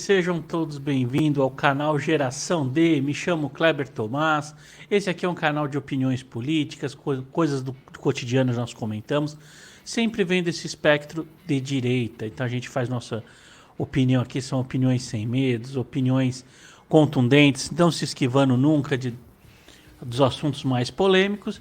sejam todos bem-vindos ao canal Geração D. Me chamo Kleber Tomás. Esse aqui é um canal de opiniões políticas, coisas do cotidiano nós comentamos. Sempre vem desse espectro de direita. Então a gente faz nossa opinião aqui, são opiniões sem medos, opiniões contundentes, não se esquivando nunca dos assuntos mais polêmicos.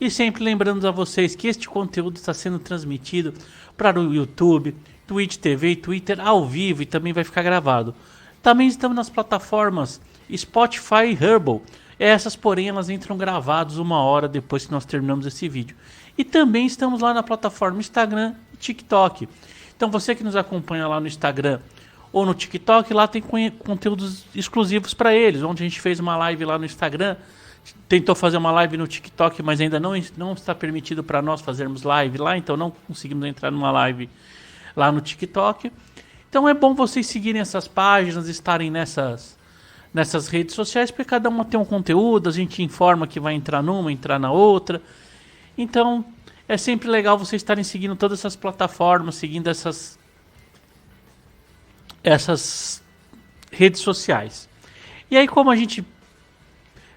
E sempre lembrando a vocês que este conteúdo está sendo transmitido para o YouTube, Twitch TV e Twitter ao vivo e também vai ficar gravado. Também estamos nas plataformas Spotify e Herbal. Essas, porém, elas entram gravadas 1 hora depois que nós terminamos esse vídeo. E também estamos lá na plataforma Instagram e TikTok. Então você que nos acompanha lá no Instagram ou no TikTok, lá tem conteúdos exclusivos para eles. Ontem a gente fez uma live lá no Instagram, tentou fazer uma live no TikTok, mas ainda não está permitido para nós fazermos live lá, então não conseguimos entrar numa live lá no TikTok. Então é bom vocês seguirem essas páginas, estarem nessas redes sociais, porque cada uma tem um conteúdo, a gente informa que vai entrar numa, entrar na outra. Então é sempre legal vocês estarem seguindo todas essas plataformas, seguindo essas redes sociais. E aí, como a gente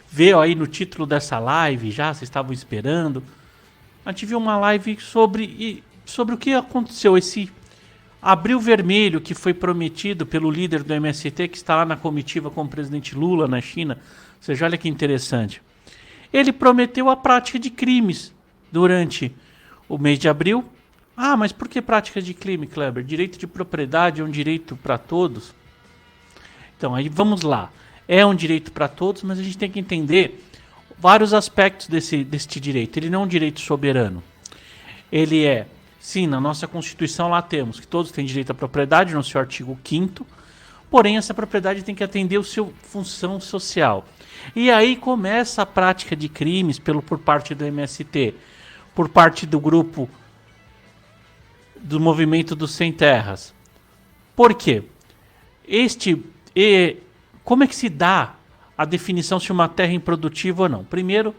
vê aí no título dessa live, já vocês estavam esperando, a gente viu uma live sobre o que aconteceu, esse abril vermelho que foi prometido pelo líder do MST, que está lá na comitiva com o presidente Lula na China. Ou seja, olha que interessante. Ele prometeu a prática de crimes durante o mês de abril. Ah, mas por que prática de crime, Kleber? Direito de propriedade é um direito para todos? Então, aí vamos lá. É um direito para todos, mas a gente tem que entender vários aspectos deste direito. Ele não é um direito soberano. Ele é, sim, na nossa Constituição lá temos que todos têm direito à propriedade, no seu artigo 5º, porém essa propriedade tem que atender a sua função social. E aí começa a prática de crimes por parte do MST, por parte do grupo do movimento dos sem terras. Por quê? Como é que se dá a definição se uma terra é improdutiva ou não? Primeiro,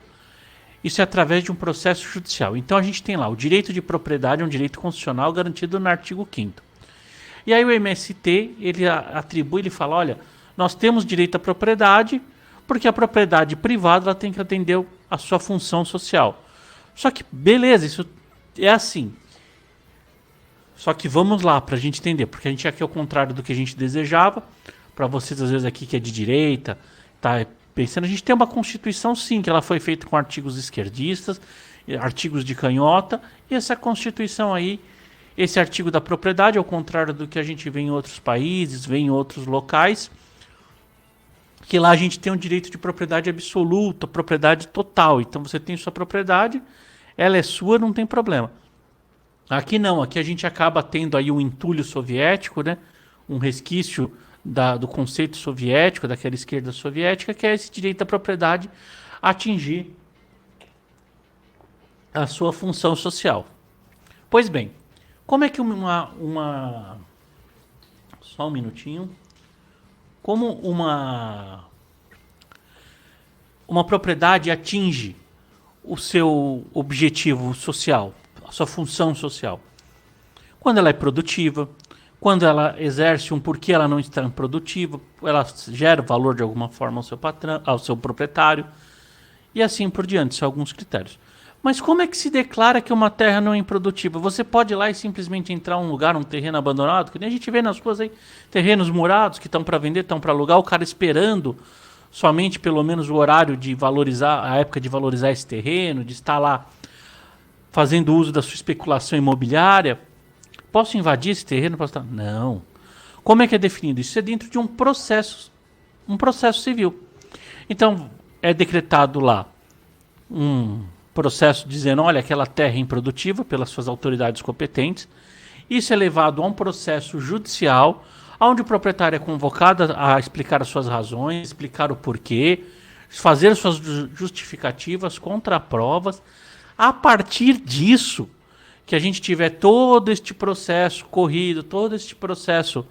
isso é através de um processo judicial. Então a gente tem lá o direito de propriedade, é um direito constitucional garantido no artigo 5º. E aí o MST, ele atribui, ele fala, olha, nós temos direito à propriedade, porque a propriedade privada ela tem que atender a sua função social. Só que, beleza, isso é assim. Só que vamos lá para a gente entender, porque a gente aqui é o contrário do que a gente desejava. Para vocês, às vezes, aqui que é de direita, tá pensando, a gente tem uma Constituição, sim, que ela foi feita com artigos esquerdistas, artigos de canhota, e essa Constituição aí, esse artigo da propriedade, ao contrário do que a gente vê em outros países, vê em outros locais, que lá a gente tem um direito de propriedade absoluta, propriedade total. Então você tem sua propriedade, ela é sua, não tem problema. Aqui não, aqui a gente acaba tendo aí um entulho soviético, né? Um resquício do conceito soviético, daquela esquerda soviética, que é esse direito à propriedade atingir a sua função social. Pois bem, como é que só um minutinho. Como uma propriedade atinge o seu objetivo social, a sua função social? Quando ela é produtiva, quando ela exerce um porquê ela não está produtiva, ela gera valor de alguma forma ao seu patrão, ao seu proprietário, e assim por diante, são alguns critérios. Mas como é que se declara que uma terra não é improdutiva? Você pode ir lá e simplesmente entrar em um lugar, um terreno abandonado, que nem a gente vê nas ruas aí, terrenos murados que estão para vender, estão para alugar, o cara esperando somente pelo menos o horário de valorizar, a época de valorizar esse terreno, de estar lá fazendo uso da sua especulação imobiliária. Posso invadir esse terreno? Não. Como é que é definido? Isso é dentro de um processo civil. Então, é decretado lá um processo dizendo, olha, aquela terra é improdutiva pelas suas autoridades competentes. Isso é levado a um processo judicial, onde o proprietário é convocado a explicar as suas razões, explicar o porquê, fazer suas justificativas, contraprovas. A partir disso, que a gente tiver todo este processo corrido, todo este processo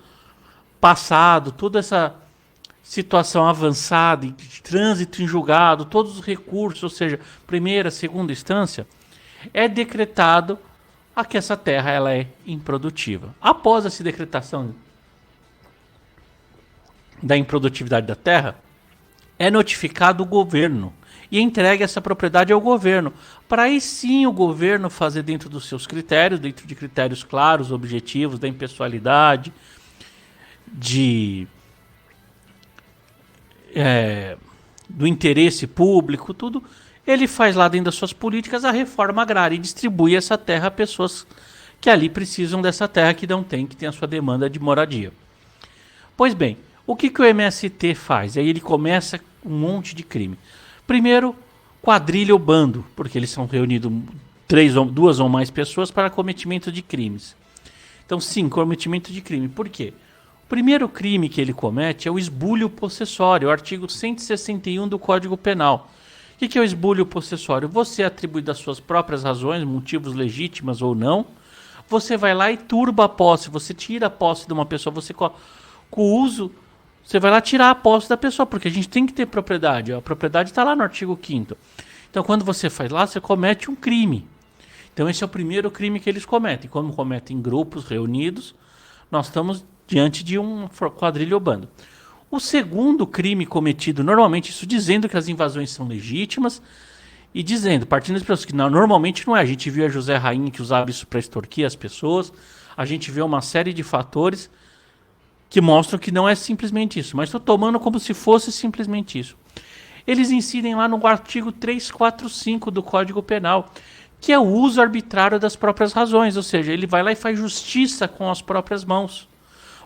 passado, toda essa situação avançada, de trânsito em julgado, todos os recursos, ou seja, primeira, segunda instância, é decretado a que essa terra ela é improdutiva. Após essa decretação da improdutividade da terra, é notificado o governo e entregue essa propriedade ao governo, para aí sim o governo fazer dentro dos seus critérios, dentro de critérios claros, objetivos, da impessoalidade, do interesse público, tudo, ele faz lá dentro das suas políticas a reforma agrária e distribui essa terra a pessoas que ali precisam dessa terra, que não tem, que tem a sua demanda de moradia. Pois bem, o que o MST faz? Aí ele começa um monte de crime. Primeiro, quadrilha ou bando, porque eles são reunidos duas ou mais pessoas para cometimento de crimes. Então, sim, cometimento de crime. Por quê? O primeiro crime que ele comete é o esbulho possessório, o artigo 161 do Código Penal. O que é o esbulho possessório? Você atribui das suas próprias razões, motivos legítimos ou não, você vai lá e turba a posse, você tira a posse de uma pessoa, você com o uso, você vai lá tirar a posse da pessoa, porque a gente tem que ter propriedade, a propriedade está lá no artigo 5º. Então, quando você faz lá, você comete um crime. Então, esse é o primeiro crime que eles cometem. Quando cometem em grupos reunidos, nós estamos diante de um quadrilha ou bando. O segundo crime cometido, normalmente, isso dizendo que as invasões são legítimas e dizendo, partindo das pessoas que normalmente não é. A gente viu a José Rainha que usava isso para extorquir as pessoas, a gente vê uma série de fatores que mostram que não é simplesmente isso, mas estou tomando como se fosse simplesmente isso. Eles incidem lá no artigo 345 do Código Penal, que é o uso arbitrário das próprias razões, ou seja, ele vai lá e faz justiça com as próprias mãos.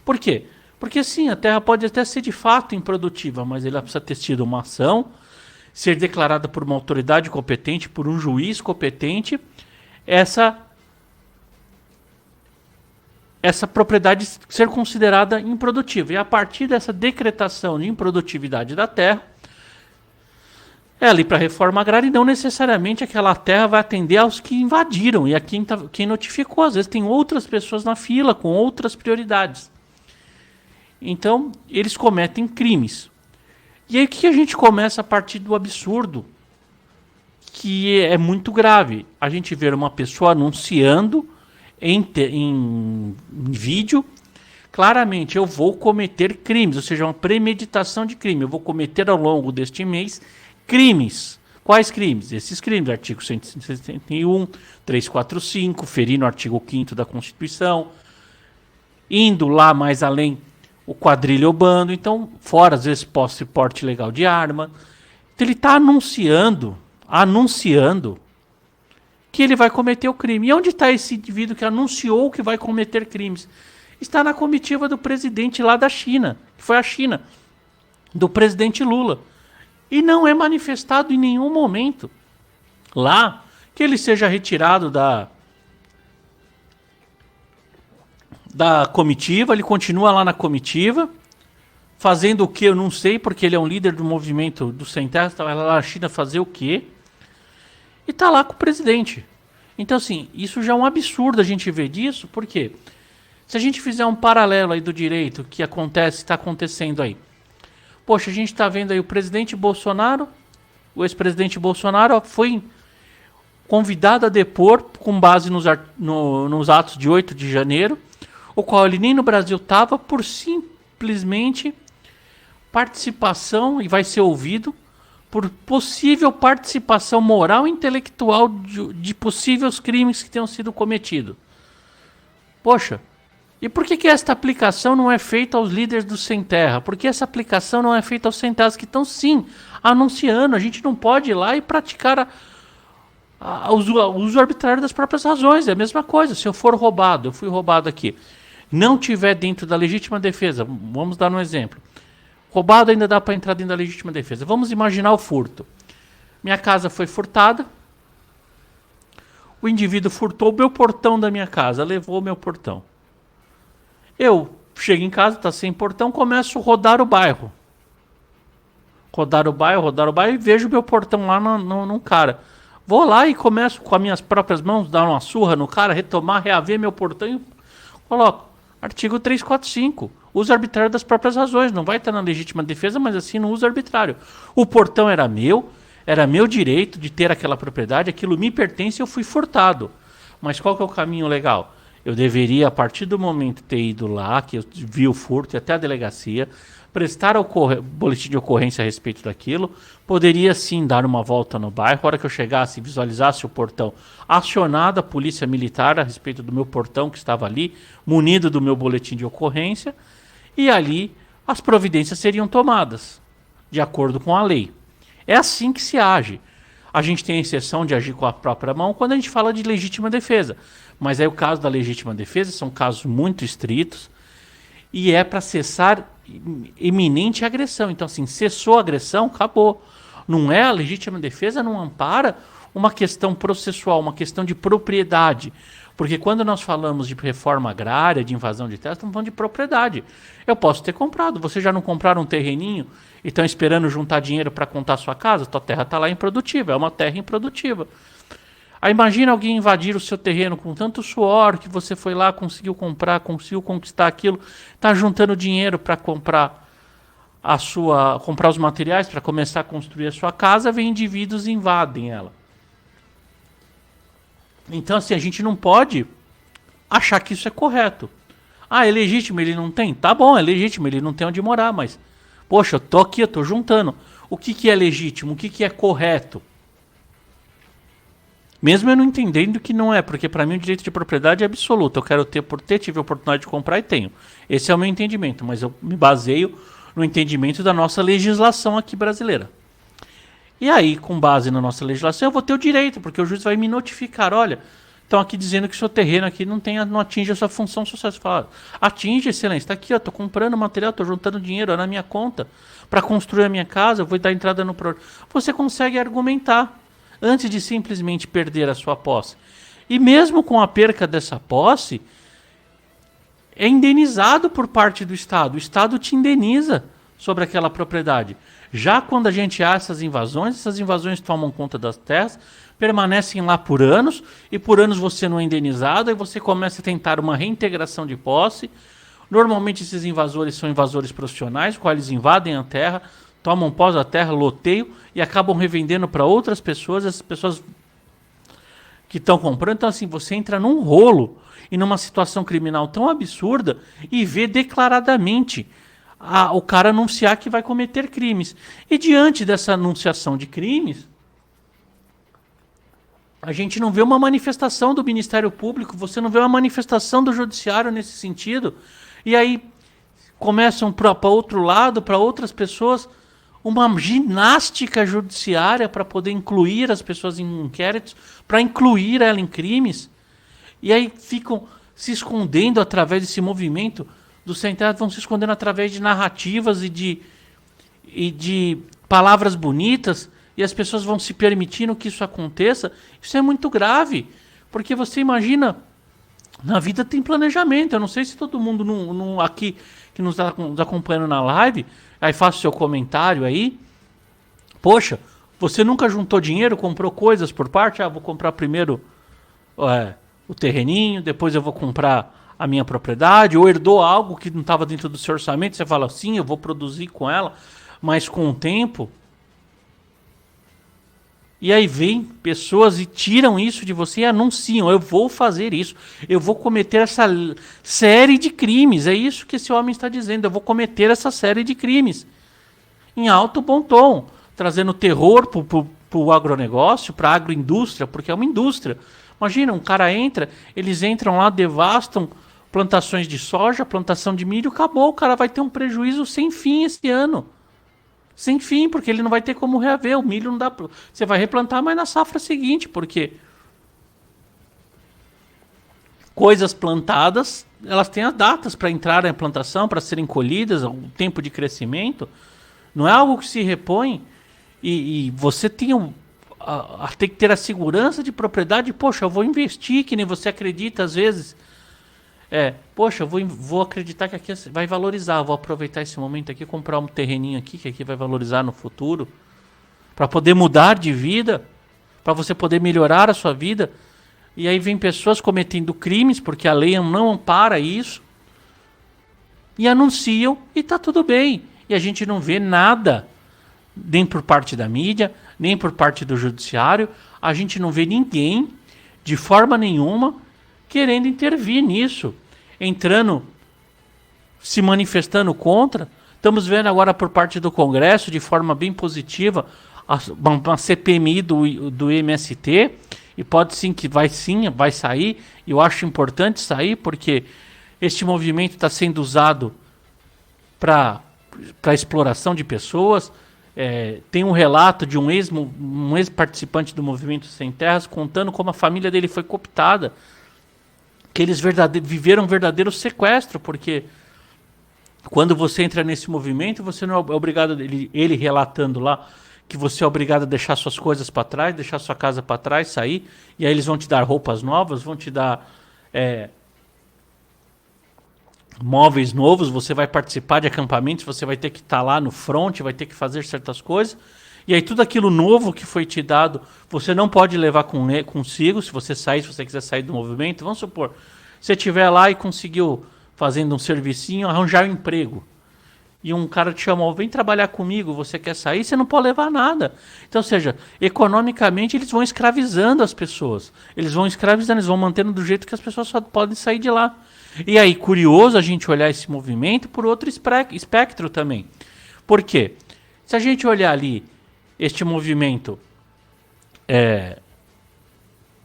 Por quê? Porque sim, a terra pode até ser de fato improdutiva, mas ela precisa ter tido uma ação, ser declarada por uma autoridade competente, por um juiz competente, essa propriedade ser considerada improdutiva. E a partir dessa decretação de improdutividade da terra, é ali para a reforma agrária e não necessariamente aquela terra vai atender aos que invadiram e a quem notificou. Às vezes tem outras pessoas na fila com outras prioridades. Então, eles cometem crimes. E aí o que a gente começa a partir do absurdo, que é muito grave. A gente vê uma pessoa anunciando em vídeo, claramente, eu vou cometer crimes, ou seja, uma premeditação de crime. Eu vou cometer ao longo deste mês crimes. Quais crimes? Esses crimes, artigo 161, 345, ferindo o artigo 5º da Constituição, indo lá mais além, o quadrilha ou bando, então, fora às vezes posse e porte legal de arma. Então ele está anunciando que ele vai cometer o crime. E onde está esse indivíduo que anunciou que vai cometer crimes? Está na comitiva do presidente lá da China, que foi a China, do presidente Lula. E não é manifestado em nenhum momento lá que ele seja retirado da comitiva. Ele continua lá na comitiva, fazendo o que eu não sei, porque ele é um líder do movimento do Sem Terra, está lá na China fazer o quê? E está lá com o presidente. Então, assim, isso já é um absurdo a gente ver disso, porque se a gente fizer um paralelo aí do direito que está acontecendo aí, poxa, a gente está vendo aí o presidente Bolsonaro, o ex-presidente Bolsonaro foi convidado a depor com base nos atos de 8 de janeiro, o qual ele nem no Brasil estava, por simplesmente participação, e vai ser ouvido, por possível participação moral e intelectual de possíveis crimes que tenham sido cometidos. Poxa, e por que esta aplicação não é feita aos líderes do Sem Terra? Por que essa aplicação não é feita aos Sem Terras que estão, sim, anunciando? A gente não pode ir lá e praticar o uso arbitrário das próprias razões. É a mesma coisa. Se eu for roubado, eu fui roubado aqui, não tiver dentro da legítima defesa, vamos dar um exemplo. Roubado ainda dá para entrar dentro da legítima defesa. Vamos imaginar o furto. Minha casa foi furtada. O indivíduo furtou o meu portão da minha casa, levou o meu portão. Eu chego em casa, está sem portão, começo a rodar o bairro. Rodar o bairro e vejo o meu portão lá num cara. Vou lá e começo com as minhas próprias mãos, dar uma surra no cara, retomar, reaver meu portão e coloco. Artigo 345. Uso arbitrário das próprias razões. Não vai estar na legítima defesa, mas assim no uso arbitrário. O portão era meu direito de ter aquela propriedade, aquilo me pertence e eu fui furtado. Mas qual que é o caminho legal? Eu deveria, a partir do momento, ter ido lá, que eu vi o furto, e até a delegacia, prestar boletim de ocorrência a respeito daquilo. Poderia sim dar uma volta no bairro. A hora que eu chegasse e visualizasse o portão, acionada a polícia militar a respeito do meu portão que estava ali, munido do meu boletim de ocorrência, e ali as providências seriam tomadas, de acordo com a lei. É assim que se age. A gente tem a exceção de agir com a própria mão quando a gente fala de legítima defesa. Mas aí o caso da legítima defesa são casos muito estritos e é para cessar iminente agressão. Então, assim, cessou a agressão, acabou. Não é a legítima defesa, não ampara uma questão processual, uma questão de propriedade. Porque quando nós falamos de reforma agrária, de invasão de terras, estamos falando de propriedade. Eu posso ter comprado. Você já não compraram um terreninho e estão esperando juntar dinheiro para contar a sua casa? Tua terra está lá improdutiva, é uma terra improdutiva. Aí imagina alguém invadir o seu terreno com tanto suor que você foi lá, conseguiu comprar, conseguiu conquistar aquilo, está juntando dinheiro para comprar os materiais para começar a construir a sua casa, vem indivíduos e invadem ela. Então, assim, a gente não pode achar que isso é correto. Ah, é legítimo, ele não tem? Tá bom, é legítimo, ele não tem onde morar, mas... Poxa, eu tô aqui, eu tô juntando. O que é legítimo? O que é correto? Mesmo eu não entendendo que não é, porque para mim o direito de propriedade é absoluto. Eu quero ter por ter, tive a oportunidade de comprar e tenho. Esse é o meu entendimento, mas eu me baseio no entendimento da nossa legislação aqui brasileira. E aí, com base na nossa legislação, eu vou ter o direito, porque o juiz vai me notificar. Olha, estão aqui dizendo que o seu terreno aqui não atinge a sua função social. Você fala, atinge, excelência, está aqui, estou comprando material, estou juntando dinheiro na minha conta para construir a minha casa, eu vou dar entrada no programa. Você consegue argumentar antes de simplesmente perder a sua posse. E mesmo com a perca dessa posse, é indenizado por parte do Estado. O Estado te indeniza sobre aquela propriedade. Já quando a gente há essas invasões tomam conta das terras, permanecem lá por anos, e por anos você não é indenizado, e você começa a tentar uma reintegração de posse. Normalmente esses invasores são invasores profissionais, os quais invadem a terra, tomam posse da terra, loteiam, e acabam revendendo para outras pessoas, essas pessoas que estão comprando. Então, assim, você entra num rolo e numa situação criminal tão absurda e vê declaradamente o cara anunciar que vai cometer crimes. E diante dessa anunciação de crimes, a gente não vê uma manifestação do Ministério Público, você não vê uma manifestação do Judiciário nesse sentido. E aí começam para outro lado, para outras pessoas, uma ginástica judiciária para poder incluir as pessoas em inquéritos, para incluir ela em crimes. E aí ficam se escondendo através desse movimento dos centenários, vão se escondendo através de narrativas e de palavras bonitas, e as pessoas vão se permitindo que isso aconteça. Isso é muito grave, porque você imagina, na vida tem planejamento. Eu não sei se todo mundo aqui que nos está acompanhando na live, aí faça o seu comentário aí. Poxa, você nunca juntou dinheiro, comprou coisas por parte? Vou comprar primeiro o terreninho, depois eu vou comprar a minha propriedade, ou herdou algo que não estava dentro do seu orçamento, você fala assim, eu vou produzir com ela, mas com o tempo. E aí vem pessoas e tiram isso de você e anunciam, eu vou fazer isso, eu vou cometer essa série de crimes. É isso que esse homem está dizendo, eu vou cometer essa série de crimes. Em alto bom tom, trazendo terror para o agronegócio, para a agroindústria, porque é uma indústria. Imagina, um cara entra, eles entram lá, devastam plantações de soja, plantação de milho, acabou, o cara vai ter um prejuízo sem fim esse ano. Sem fim, porque ele não vai ter como reaver. O milho não dá. Você vai replantar, mas na safra seguinte, porque coisas plantadas, elas têm as datas para entrar em plantação, para serem colhidas, o tempo de crescimento. Não é algo que se repõe e você tem tem que ter a segurança de propriedade. Poxa, eu vou investir, que nem você acredita às vezes. Poxa, eu vou acreditar que aqui vai valorizar, vou aproveitar esse momento aqui, comprar um terreninho aqui, que aqui vai valorizar no futuro, para poder mudar de vida, para você poder melhorar a sua vida. E aí vem pessoas cometendo crimes, porque a lei não ampara isso, e anunciam, e tá tudo bem. E a gente não vê nada, nem por parte da mídia, nem por parte do judiciário, a gente não vê ninguém, de forma nenhuma, querendo intervir nisso, entrando, se manifestando contra. Estamos vendo agora por parte do Congresso, de forma bem positiva, uma CPMI do MST, e pode sim vai sair, e eu acho importante sair, porque este movimento está sendo usado para exploração de pessoas. Tem um relato de um ex-participante do Movimento Sem Terras contando como a família dele foi cooptada, que eles viveram um verdadeiro sequestro, porque quando você entra nesse movimento, você não é obrigado, ele relatando lá, que você é obrigado a deixar suas coisas para trás, deixar sua casa para trás, sair, e aí eles vão te dar roupas novas, vão te dar móveis novos, você vai participar de acampamentos, você vai ter que estar lá no front, vai ter que fazer certas coisas, e aí tudo aquilo novo que foi te dado, você não pode levar consigo, se você quiser sair do movimento. Vamos supor, você estiver lá e conseguiu, fazendo um servicinho, arranjar um emprego, e um cara te chamou, vem trabalhar comigo, você quer sair, você não pode levar nada. Então, ou seja, economicamente eles vão escravizando as pessoas, eles vão mantendo do jeito que as pessoas só podem sair de lá. E aí, curioso a gente olhar esse movimento por outro espectro também. Por quê? Se a gente olhar ali, este movimento,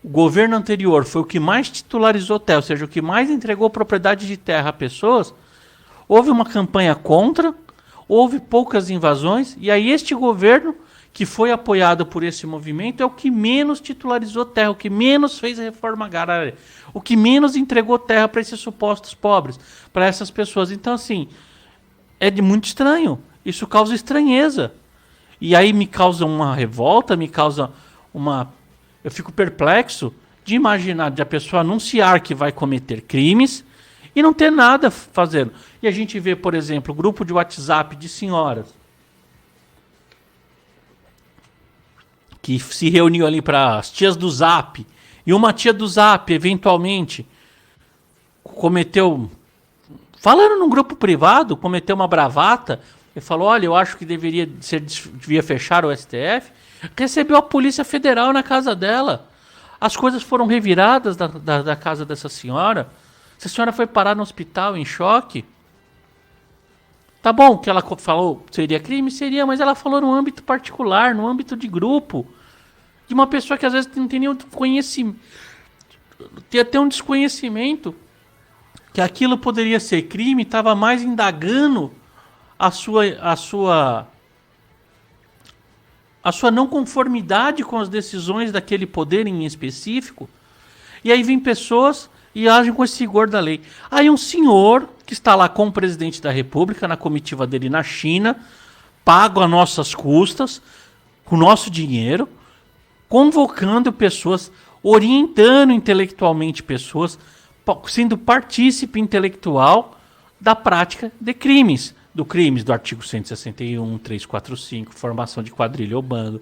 o governo anterior foi o que mais titularizou terra, ou seja, o que mais entregou propriedade de terra a pessoas. Houve uma campanha contra, houve poucas invasões, e aí este governo, que foi apoiado por esse movimento, é o que menos titularizou terra, o que menos fez a reforma agrária, o que menos entregou terra para esses supostos pobres, para essas pessoas. Então, assim, muito estranho. Isso causa estranheza. E aí me causa uma revolta, eu fico perplexo de imaginar de a pessoa anunciar que vai cometer crimes e não ter nada fazendo. E a gente vê, por exemplo, o grupo de WhatsApp de senhoras que se reuniu ali para as tias do Zap, e uma tia do Zap, eventualmente, falando num grupo privado, cometeu uma bravata, e falou, olha, eu acho que devia fechar o STF, recebeu a Polícia Federal na casa dela. As coisas foram reviradas da casa dessa senhora. Essa senhora foi parar no hospital em choque. Tá bom, que ela falou seria crime? Seria, mas ela falou no âmbito particular, no âmbito de grupo, de uma pessoa que às vezes não tem nenhum conhecimento, tem até um desconhecimento que aquilo poderia ser crime, estava mais indagando a sua não conformidade com as decisões daquele poder em específico. E aí vem pessoas e agem com esse rigor da lei. Aí um senhor que está lá com o presidente da República, na comitiva dele na China, pago a nossas custas, com o nosso dinheiro, convocando pessoas, orientando intelectualmente pessoas, sendo partícipe intelectual da prática de crimes. Do artigo 161, 345, formação de quadrilha ou bando,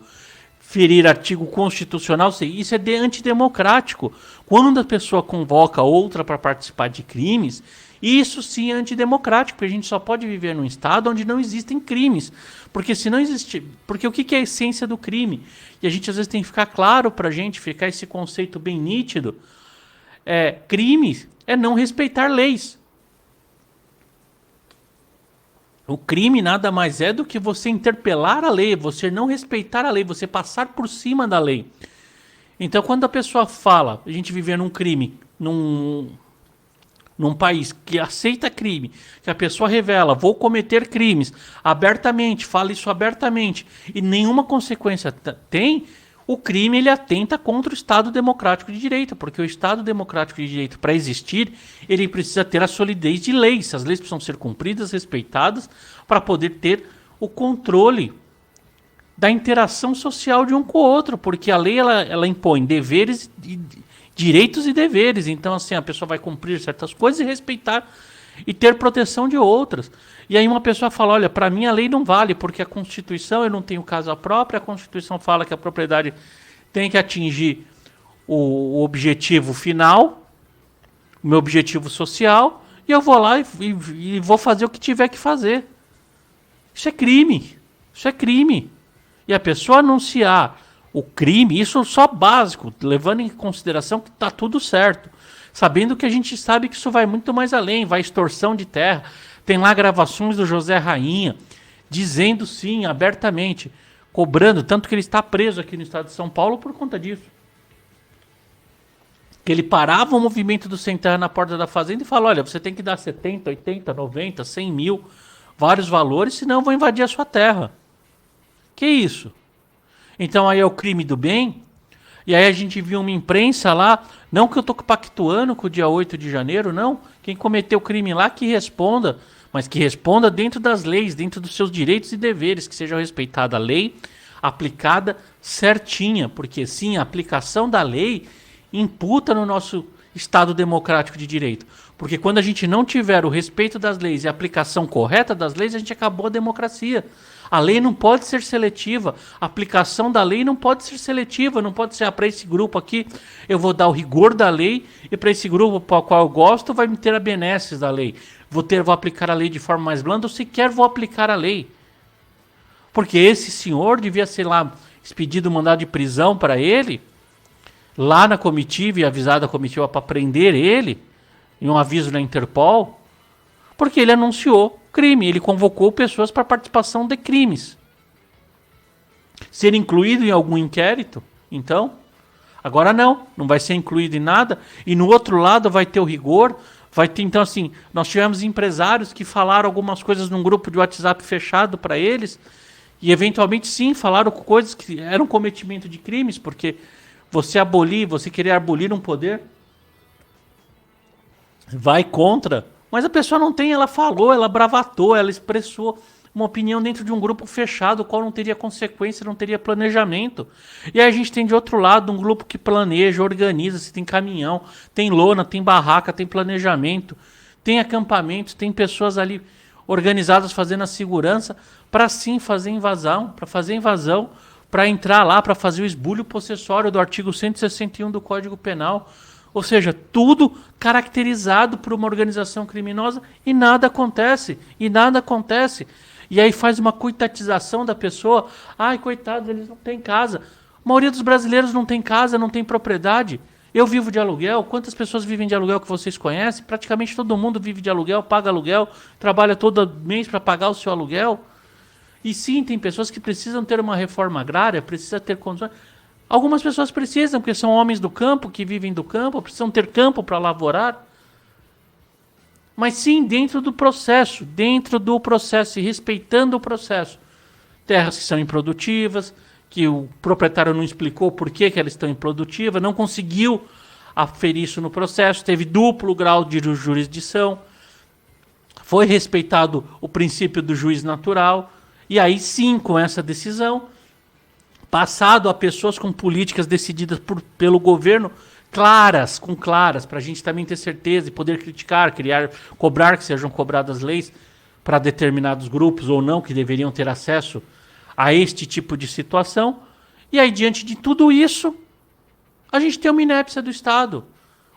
ferir artigo constitucional, isso é antidemocrático. Quando a pessoa convoca outra para participar de crimes, isso sim é antidemocrático, porque a gente só pode viver num estado onde não existem crimes. Porque se não existe, porque o que é a essência do crime? E a gente às vezes tem que ficar claro para a gente, ficar esse conceito bem nítido. Crime é não respeitar leis. O crime nada mais é do que você interpelar a lei, você não respeitar a lei, você passar por cima da lei. Então, quando a pessoa fala, a gente viver num crime, num país que aceita crime, que a pessoa revela, vou cometer crimes abertamente, fala isso abertamente, e nenhuma consequência tem, o crime ele atenta contra o Estado Democrático de Direito, porque o Estado Democrático de Direito, para existir, ele precisa ter a solidez de leis. As leis precisam ser cumpridas, respeitadas, para poder ter o controle da interação social de um com o outro, porque a lei ela impõe deveres, direitos e deveres. Então, assim, a pessoa vai cumprir certas coisas e respeitar e ter proteção de outras. E aí uma pessoa fala, olha, para mim a lei não vale, porque a Constituição, eu não tenho casa própria, a Constituição fala que a propriedade tem que atingir o objetivo final, o meu objetivo social, e eu vou lá e vou fazer o que tiver que fazer. Isso é crime. Isso é crime. E a pessoa anunciar o crime, isso só básico, levando em consideração que está tudo certo. sabendo que a gente sabe que isso vai muito mais além, vai extorsão de terra. Tem lá gravações do José Rainha, dizendo sim, abertamente, cobrando, tanto que ele está preso aqui no estado de São Paulo por conta disso. Que ele parava o movimento do sem terra na porta da fazenda e falava, olha, você tem que dar 70, 80, 90, 100 mil, vários valores, senão eu vou invadir a sua terra. Que isso? Então aí é o crime do bem. E aí a gente viu uma imprensa lá, não que eu tô pactuando com o dia 8 de janeiro, não. Quem cometeu o crime lá que responda, mas que responda dentro das leis, dentro dos seus direitos e deveres, que seja respeitada a lei, aplicada certinha, porque sim, a aplicação da lei imputa no nosso Estado democrático de direito. Porque quando a gente não tiver o respeito das leis e a aplicação correta das leis, a gente acabou a democracia. A lei não pode ser seletiva, a aplicação da lei não pode ser seletiva, não pode ser, para esse grupo aqui eu vou dar o rigor da lei e para esse grupo para o qual eu gosto vai me ter a benesses da lei. Vou aplicar a lei de forma mais blanda ou sequer vou aplicar a lei. Porque esse senhor devia ser lá expedido mandado de prisão para ele, lá na comitiva e avisado a comitiva para prender ele, em um aviso na Interpol, porque ele anunciou crime, ele convocou pessoas para participação de crimes. Ser incluído em algum inquérito, então, agora não vai ser incluído em nada, e no outro lado vai ter o rigor, vai ter, então assim, nós tivemos empresários que falaram algumas coisas num grupo de WhatsApp fechado para eles, e eventualmente sim, falaram coisas que eram cometimento de crimes, porque você querer abolir um poder, vai contra, mas a pessoa não tem, ela falou, ela bravatou, ela expressou uma opinião dentro de um grupo fechado, o qual não teria consequência, não teria planejamento. E aí a gente tem de outro lado um grupo que planeja, organiza, se tem caminhão, tem lona, tem barraca, tem planejamento, tem acampamentos, tem pessoas ali organizadas fazendo a segurança para sim fazer invasão, para entrar lá, para fazer o esbulho possessório do artigo 161 do Código Penal. Ou seja, tudo caracterizado por uma organização criminosa e nada acontece. E aí faz uma coitatização da pessoa. Ai, coitados, eles não têm casa. A maioria dos brasileiros não tem casa, não tem propriedade. Eu vivo de aluguel. Quantas pessoas vivem de aluguel que vocês conhecem? Praticamente todo mundo vive de aluguel, paga aluguel, trabalha todo mês para pagar o seu aluguel. E sim, tem pessoas que precisam ter uma reforma agrária, precisam ter condições. Algumas pessoas precisam, porque são homens do campo, que vivem do campo, precisam ter campo para lavourar. Mas sim, dentro do processo, e respeitando o processo. Terras que são improdutivas, que o proprietário não explicou por que elas estão improdutivas, não conseguiu aferir isso no processo, teve duplo grau de jurisdição, foi respeitado o princípio do juiz natural, e aí sim, com essa decisão, passado a pessoas com políticas decididas pelo governo, claras, para a gente também ter certeza e poder criticar, cobrar que sejam cobradas leis para determinados grupos ou não, que deveriam ter acesso a este tipo de situação. E aí, diante de tudo isso, a gente tem uma inépcia do Estado,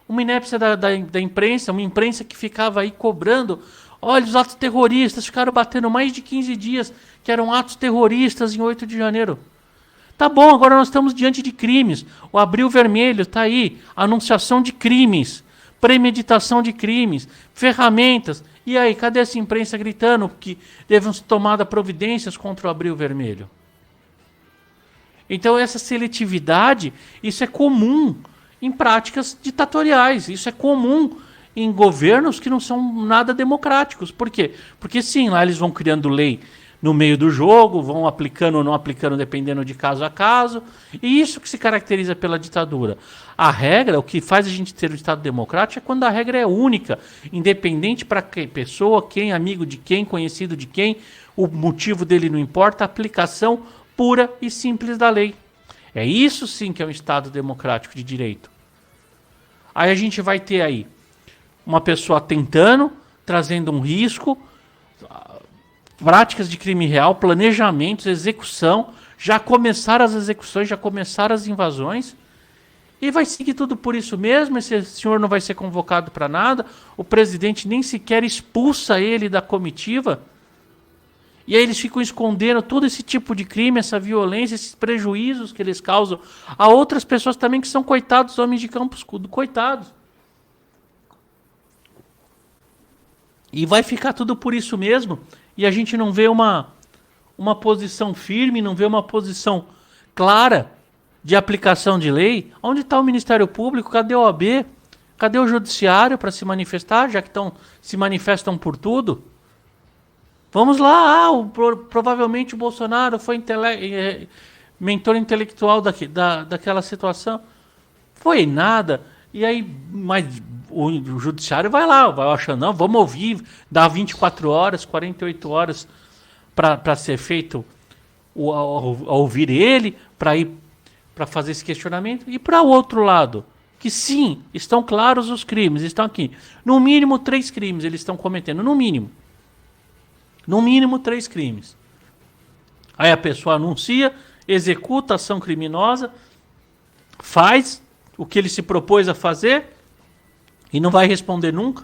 uma inépcia da imprensa, uma imprensa que ficava aí cobrando. Olha, os atos terroristas ficaram batendo mais de 15 dias, que eram atos terroristas em 8 de janeiro. Tá bom, agora nós estamos diante de crimes. O Abril Vermelho está aí. Anunciação de crimes. Premeditação de crimes. Ferramentas. E aí, cadê essa imprensa gritando que devem ser tomadas providências contra o Abril Vermelho? Então essa seletividade, isso é comum em práticas ditatoriais. Isso é comum em governos que não são nada democráticos. Por quê? Porque sim, lá eles vão criando lei no meio do jogo, vão aplicando ou não aplicando, dependendo de caso a caso. E isso que se caracteriza pela ditadura. A regra, o que faz a gente ter um Estado democrático é quando a regra é única, independente para que pessoa, quem, amigo de quem, conhecido de quem, o motivo dele não importa, a aplicação pura e simples da lei. É isso sim que é um Estado democrático de direito. Aí a gente vai ter aí uma pessoa tentando, trazendo um risco, práticas de crime real, planejamentos, execução, já começaram as execuções, já começaram as invasões, e vai seguir tudo por isso mesmo. Esse senhor não vai ser convocado para nada, o presidente nem sequer expulsa ele da comitiva, e aí eles ficam escondendo todo esse tipo de crime, essa violência, esses prejuízos que eles causam a outras pessoas também que são coitados, homens de campos, coitados. E vai ficar tudo por isso mesmo. E a gente não vê uma posição firme, não vê uma posição clara de aplicação de lei. Onde está o Ministério Público? Cadê o OAB? Cadê o Judiciário para se manifestar, já que se manifestam por tudo? Vamos lá, provavelmente o Bolsonaro foi mentor intelectual daquela situação. Foi nada. E aí, mas o Judiciário vai lá, vai achando, não, vamos ouvir, dá 24 horas, 48 horas para ser feito, ouvir ele, para fazer esse questionamento. E para o outro lado, que sim, estão claros os crimes, estão aqui. No mínimo 3 crimes eles estão cometendo, no mínimo. No mínimo 3 crimes. Aí a pessoa anuncia, executa a ação criminosa, faz o que ele se propôs a fazer e não vai responder nunca.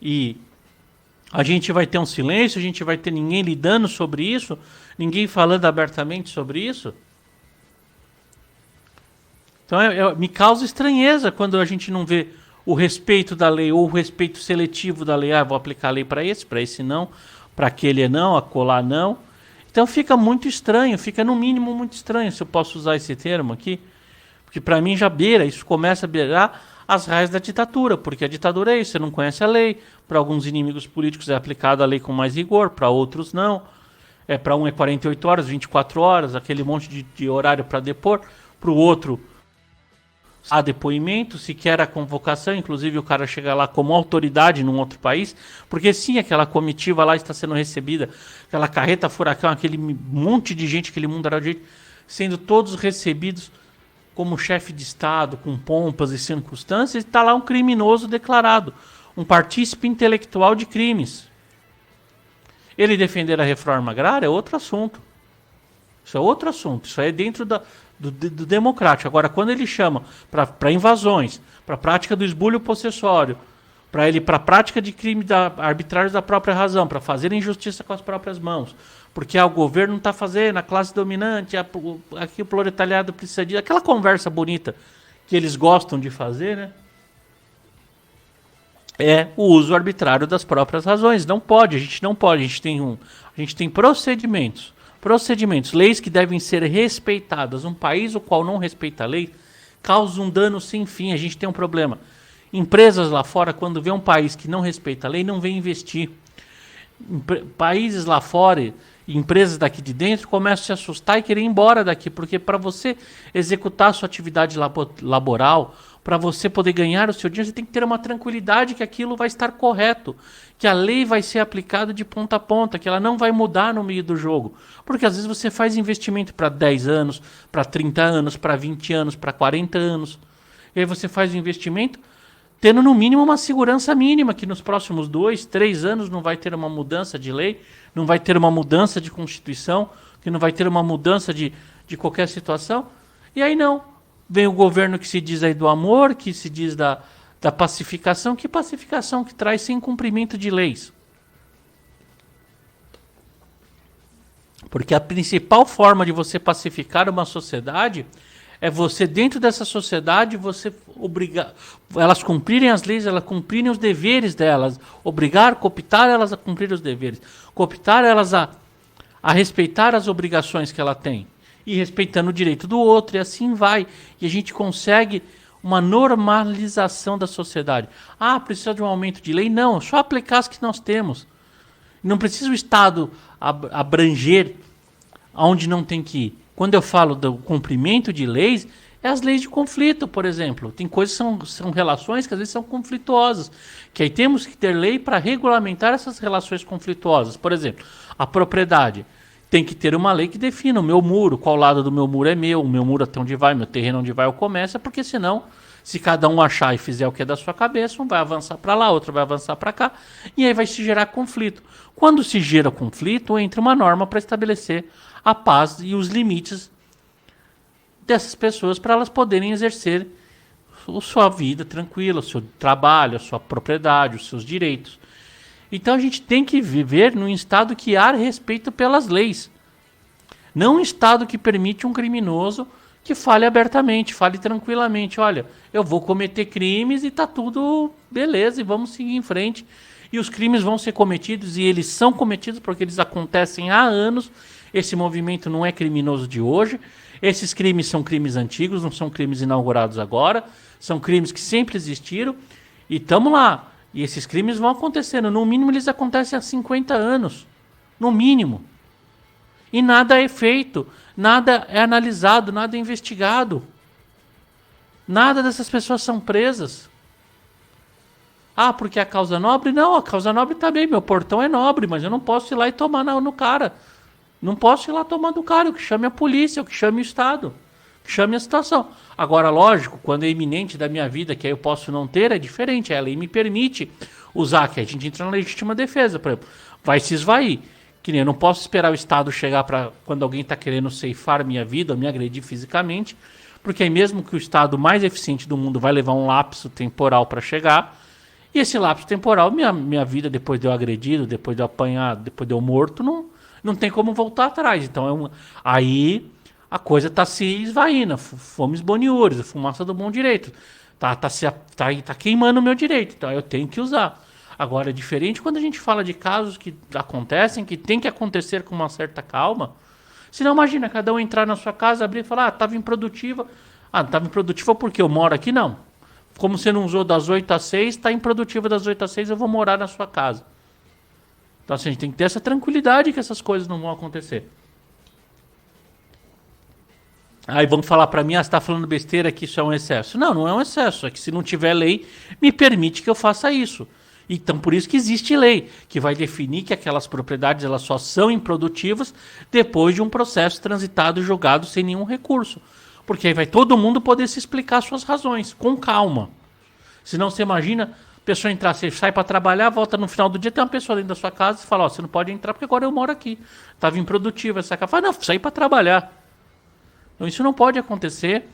E a gente vai ter um silêncio, a gente vai ter ninguém lidando sobre isso, ninguém falando abertamente sobre isso. Então me causa estranheza quando a gente não vê o respeito da lei ou o respeito seletivo da lei. Vou aplicar a lei para esse não, para aquele não, acolá não. Então fica muito estranho, fica no mínimo muito estranho, se eu posso usar esse termo aqui. Porque para mim já isso começa a beirar as raias da ditadura, porque a ditadura é isso, você não conhece a lei. Para alguns inimigos políticos é aplicada a lei com mais rigor, para outros não. Para um é 48 horas, 24 horas, aquele monte de horário para depor. Para o outro, há depoimento, sequer a convocação, inclusive o cara chega lá como autoridade num outro país, porque sim, aquela comitiva lá está sendo recebida, aquela carreta furacão, aquele monte de gente, aquele mundo de gente, sendo todos recebidos como chefe de Estado, com pompas e circunstâncias, e está lá um criminoso declarado, um partícipe intelectual de crimes. Ele defender a reforma agrária é outro assunto. Isso é outro assunto, isso é dentro do democrático. Agora, quando ele chama para invasões, para a prática do esbulho possessório, para a prática de crime arbitrário da própria razão, para fazer injustiça com as próprias mãos, porque o governo não está fazendo, a classe dominante, aqui o proletariado precisa disso, aquela conversa bonita que eles gostam de fazer, né? É o uso arbitrário das próprias razões. Não pode, a gente não pode, a gente tem procedimentos, leis que devem ser respeitadas. Um país o qual não respeita a lei causa um dano sem fim. A gente tem um problema. Empresas lá fora, quando vê um país que não respeita a lei, não vem investir. Países lá fora, empresas daqui de dentro, começam a se assustar e querer ir embora daqui, porque para você executar a sua atividade laboral, para você poder ganhar o seu dinheiro, você tem que ter uma tranquilidade que aquilo vai estar correto, que a lei vai ser aplicada de ponta a ponta, que ela não vai mudar no meio do jogo. Porque às vezes você faz investimento para 10 anos, para 30 anos, para 20 anos, para 40 anos. E aí você faz o investimento tendo no mínimo uma segurança mínima, que nos próximos 2, 3 anos não vai ter uma mudança de lei, não vai ter uma mudança de Constituição, que não vai ter uma mudança de qualquer situação. E aí não. Vem o governo que se diz aí do amor, que se diz da pacificação. Que pacificação que traz sem cumprimento de leis? Porque a principal forma de você pacificar uma sociedade é você, dentro dessa sociedade, você obrigar elas cumprirem as leis, elas cumprirem os deveres delas, cooptar elas a cumprir os deveres, cooptar elas a respeitar as obrigações que ela tem, e respeitando o direito do outro, e assim vai. E a gente consegue uma normalização da sociedade. Precisa de um aumento de lei? Não, só aplicar as que nós temos. Não precisa o Estado abranger aonde não tem que ir. Quando eu falo do cumprimento de leis, é as leis de conflito, por exemplo. Tem coisas que são relações que às vezes são conflituosas, que aí temos que ter lei para regulamentar essas relações conflituosas. Por exemplo, a propriedade. Tem que ter uma lei que defina o meu muro, qual lado do meu muro é meu, o meu muro até onde vai, meu terreno onde vai ou começa, porque senão, se cada um achar e fizer o que é da sua cabeça, um vai avançar para lá, outro vai avançar para cá, e aí vai se gerar conflito. Quando se gera conflito, entra uma norma para estabelecer a paz e os limites dessas pessoas para elas poderem exercer a sua vida tranquila, o seu trabalho, a sua propriedade, os seus direitos. Então a gente tem que viver num estado que há respeito pelas leis. Não um estado que permite um criminoso que fale abertamente, fale tranquilamente. Olha, eu vou cometer crimes e tá tudo beleza e vamos seguir em frente. E os crimes vão ser cometidos e eles são cometidos porque eles acontecem há anos. Esse movimento não é criminoso de hoje. Esses crimes são crimes antigos, não são crimes inaugurados agora. São crimes que sempre existiram. E estamos lá. E esses crimes vão acontecendo. No mínimo, eles acontecem há 50 anos. No mínimo. E nada é feito. Nada é analisado. Nada é investigado. Nada dessas pessoas são presas. Ah, porque a causa nobre? Não, a causa nobre tá bem. Meu portão é nobre, mas eu não posso ir lá e tomar no cara. Não posso ir lá tomar do cara. O que chame a polícia, o que chame o Estado. O que chame a situação. Agora, lógico, quando é iminente da minha vida, que aí eu posso não ter, é diferente. A lei me permite usar, que a gente entra na legítima defesa. Por exemplo, vai se esvair. Que nem eu não posso esperar o Estado chegar para quando alguém está querendo ceifar minha vida, ou me agredir fisicamente, porque aí mesmo que o Estado mais eficiente do mundo vai levar um lapso temporal para chegar, e esse lapso temporal, minha vida depois de eu agredido, depois de eu apanhar, depois de eu morto, não tem como voltar atrás. Então aí a coisa está se esvaindo, fomos boniúris, a fumaça do bom direito. Tá queimando o meu direito, então eu tenho que usar. Agora, é diferente quando a gente fala de casos que acontecem, que tem que acontecer com uma certa calma. Senão, imagina, cada um entrar na sua casa, abrir e falar, estava improdutiva. Ah, estava improdutiva porque eu moro aqui? Não. Como você não usou das 8 às 6, está improdutiva das 8 às 6, eu vou morar na sua casa. Então, assim, a gente tem que ter essa tranquilidade que essas coisas não vão acontecer. Aí vão falar para mim, você está falando besteira que isso é um excesso. Não, não é um excesso. É que se não tiver lei, me permite que eu faça isso. Então, por isso que existe lei, que vai definir que aquelas propriedades elas só são improdutivas depois de um processo transitado e julgado sem nenhum recurso. Porque aí vai todo mundo poder se explicar suas razões, com calma. Senão você imagina, a pessoa entrar, você sai para trabalhar, volta no final do dia, tem uma pessoa dentro da sua casa e fala, ó, você não pode entrar porque agora eu moro aqui. Estava improdutiva essa casa. Fala, não, saí para trabalhar. Então isso não pode acontecer.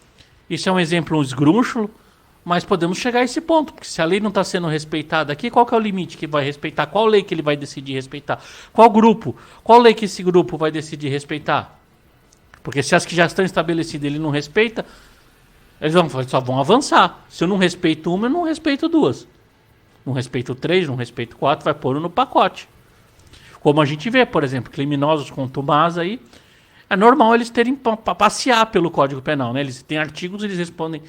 Isso é um exemplo esdrúxulo, mas podemos chegar a esse ponto, porque se a lei não está sendo respeitada aqui, qual que é o limite que vai respeitar? Qual lei que ele vai decidir respeitar? Qual grupo? Qual lei que esse grupo vai decidir respeitar? Porque se as que já estão estabelecidas ele não respeita, eles só vão avançar. Se eu não respeito uma, eu não respeito duas. Não respeito três, não respeito quatro, vai pôr no pacote. Como a gente vê, por exemplo, criminosos contumazes aí, é normal eles terem para passear pelo Código Penal, né? Eles têm artigos, eles respondem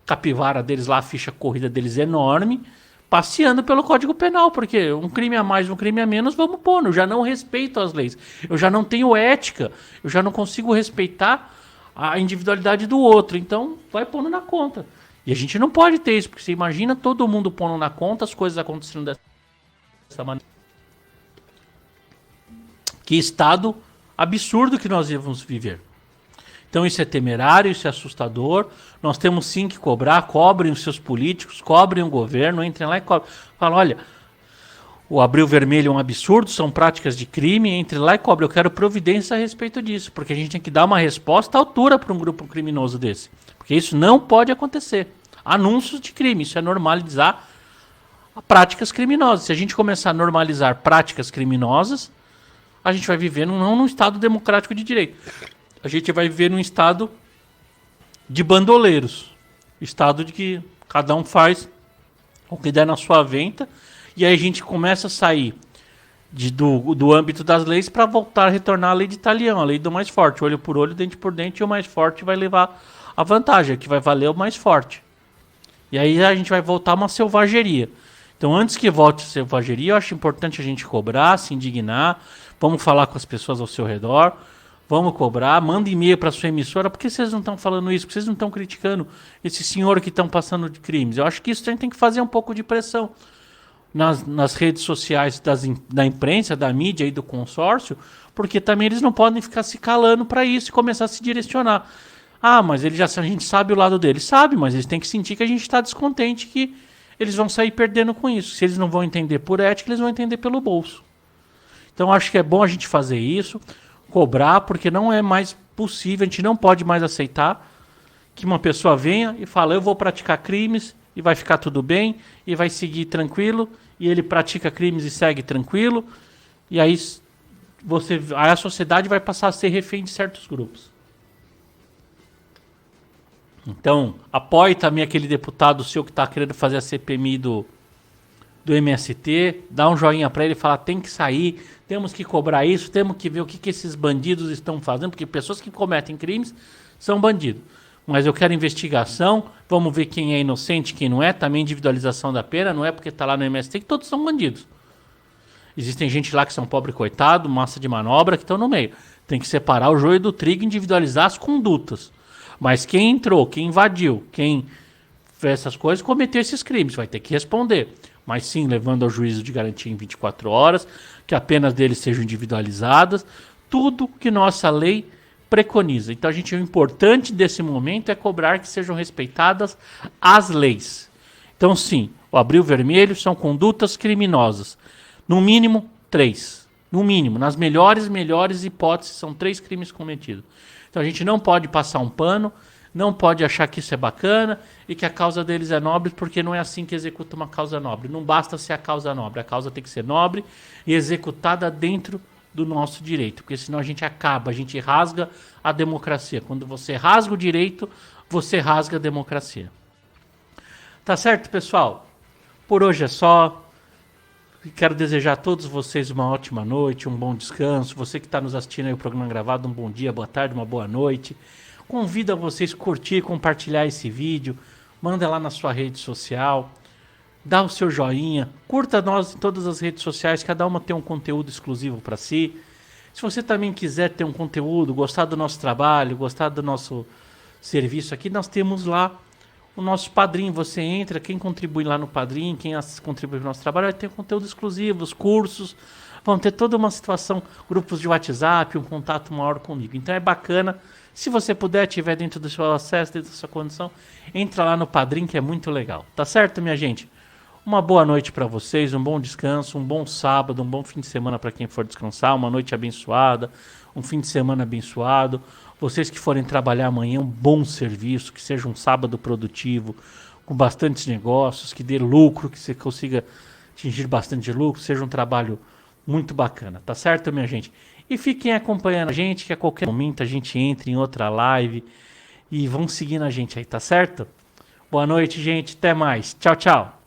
capivara deles lá, a ficha corrida deles é enorme, passeando pelo Código Penal, porque um crime a mais, um crime a menos, vamos pôr, eu já não respeito as leis, eu já não tenho ética, eu já não consigo respeitar a individualidade do outro, então vai pondo na conta. E a gente não pode ter isso, porque você imagina todo mundo pondo na conta as coisas acontecendo dessa maneira. Que estado absurdo que nós íamos viver. Então isso é temerário, isso é assustador. Nós temos sim que cobrar, cobrem os seus políticos, cobrem o governo, entrem lá e cobrem. Falam, olha, o Abril Vermelho é um absurdo, são práticas de crime, entre lá e cobrem. Eu quero providência a respeito disso, porque a gente tem que dar uma resposta à altura para um grupo criminoso desse. Porque isso não pode acontecer. Anúncios de crime, isso é normalizar práticas criminosas. Se a gente começar a normalizar práticas criminosas, a gente vai viver não num Estado democrático de direito. A gente vai viver num estado de bandoleiros. Estado de que cada um faz o que der na sua venta. E aí a gente começa a sair do âmbito das leis para voltar a retornar à lei de Italião, a lei do mais forte. Olho por olho, dente por dente, e o mais forte vai levar a vantagem, que vai valer o mais forte. E aí a gente vai voltar a uma selvageria. Então antes que volte a selvageria, eu acho importante a gente cobrar, se indignar. Vamos falar com as pessoas ao seu redor. Vamos cobrar, manda e-mail para sua emissora. Por que vocês não estão falando isso? Por que vocês não estão criticando esse senhor que estão passando de crimes? Eu acho que isso a gente tem que fazer um pouco de pressão nas redes sociais da imprensa, da mídia e do consórcio, porque também eles não podem ficar se calando para isso e começar a se direcionar. Ah, mas a gente sabe o lado deles. Sabe, mas eles têm que sentir que a gente está descontente, que eles vão sair perdendo com isso. Se eles não vão entender por ética, eles vão entender pelo bolso. Então acho que é bom a gente fazer isso, cobrar, porque não é mais possível, a gente não pode mais aceitar que uma pessoa venha e fala, eu vou praticar crimes e vai ficar tudo bem, e vai seguir tranquilo, e ele pratica crimes e segue tranquilo, e aí a sociedade vai passar a ser refém de certos grupos. Então, apoie também aquele deputado seu que está querendo fazer a CPMI do MST, dá um joinha para ele e fala, tem que sair, temos que cobrar isso, temos que ver o que esses bandidos estão fazendo, porque pessoas que cometem crimes são bandidos. Mas eu quero investigação, vamos ver quem é inocente, quem não é, também individualização da pena, não é porque está lá no MST que todos são bandidos. Existem gente lá que são pobre coitado, massa de manobra, que estão no meio. Tem que separar o joio do trigo e individualizar as condutas. Mas quem entrou, quem invadiu, quem fez essas coisas, cometeu esses crimes, vai ter que responder. Mas sim, levando ao juízo de garantia em 24 horas, que as penas deles sejam individualizadas, tudo que nossa lei preconiza. Então, o importante desse momento é cobrar que sejam respeitadas as leis. Então, sim, o abril vermelho são condutas criminosas. No mínimo, 3. No mínimo, nas melhores hipóteses, são 3 crimes cometidos. Então, a gente não pode passar um pano, não pode achar que isso é bacana e que a causa deles é nobre, porque não é assim que executa uma causa nobre. Não basta ser a causa nobre, a causa tem que ser nobre e executada dentro do nosso direito, porque senão a gente rasga a democracia. Quando você rasga o direito, você rasga a democracia. Tá certo, pessoal? Por hoje é só. Quero desejar a todos vocês uma ótima noite, um bom descanso. Você que está nos assistindo aí o programa gravado, um bom dia, boa tarde, uma boa noite. Convido a vocês a curtir e compartilhar esse vídeo. Manda lá na sua rede social. Dá o seu joinha. Curta nós em todas as redes sociais. Cada uma tem um conteúdo exclusivo para si. Se você também quiser ter um conteúdo, gostar do nosso trabalho, gostar do nosso serviço aqui, nós temos lá o nosso Padrim. Você entra, quem contribui lá no Padrim, quem contribui para o nosso trabalho, vai ter conteúdo exclusivo, os cursos, vão ter toda uma situação, grupos de WhatsApp, um contato maior comigo. Então é bacana, se você puder, tiver dentro do seu acesso, dentro da sua condição, entra lá no Padrim, que é muito legal. Tá certo, minha gente? Uma boa noite para vocês, um bom descanso, um bom sábado, um bom fim de semana para quem for descansar, uma noite abençoada, um fim de semana abençoado. Vocês que forem trabalhar amanhã, um bom serviço, que seja um sábado produtivo, com bastantes negócios, que dê lucro, que você consiga atingir bastante lucro, seja um trabalho muito bacana, tá certo, minha gente? E fiquem acompanhando a gente, que a qualquer momento a gente entre em outra live e vão seguindo a gente aí, tá certo? Boa noite, gente, até mais. Tchau, tchau.